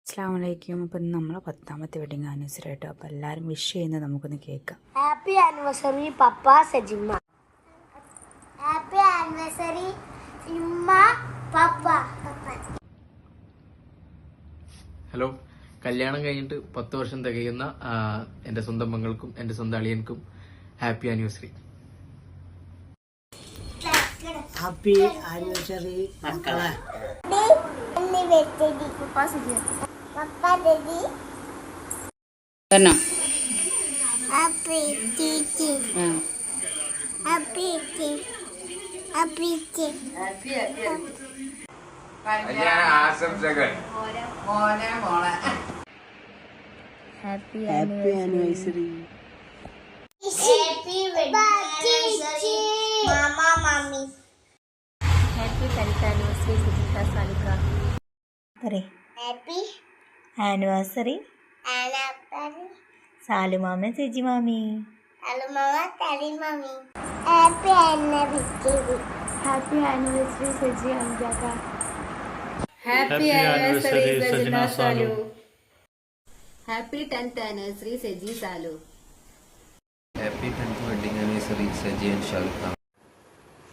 അസ്സലാമലൈക്കും. അപ്പം നമ്മളെ 10ാമത്തെ വെഡിങ് ആനിവേഴ്സറി ആയിട്ട് അപ്പോൾ എല്ലാവരും വിഷ് ചെയ്യുന്നത് നമുക്കൊന്ന് കേൾക്കാം. ഹാപ്പി ആനിവേഴ്സറി പപ്പ സജിമ്മ. ഹാപ്പി ആനിവേഴ്സറി ഉമ്മ പപ്പ. ഹലോ, കല്യാണം കഴിഞ്ഞിട്ട് 10 വർഷം തികയുന്ന എൻ്റെ സ്വന്തം മകൾക്കും എൻ്റെ സ്വന്തം അളിയൻക്കും ഹാപ്പി ആനിവേഴ്സറി. ഹാപ്പി ആനിവേഴ്സറി മക്കളെ. ആശംസകൾ. Happy anniversary. Happy 10th anniversary Sujitha Salika. Happy anniversary സാലുമാമ സെജി മാമി. Happy anniversary. Happy anniversary Seji അഞ്ചാക്ക. Happy anniversary Sajana Salu. Happy 10th anniversary Seji Salu. Happy 10th wedding anniversary Saji and Shalika.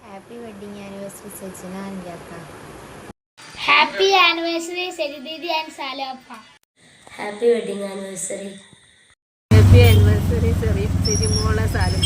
Happy wedding anniversary Sajana അഞ്ചാക്ക. ഹാപ്പി ആനിവേഴ്സറി സെജിദീദി ആൻഡ് സാലപ്പ. Happy wedding anniversary. Happy anniversary Seji മോള സാലു.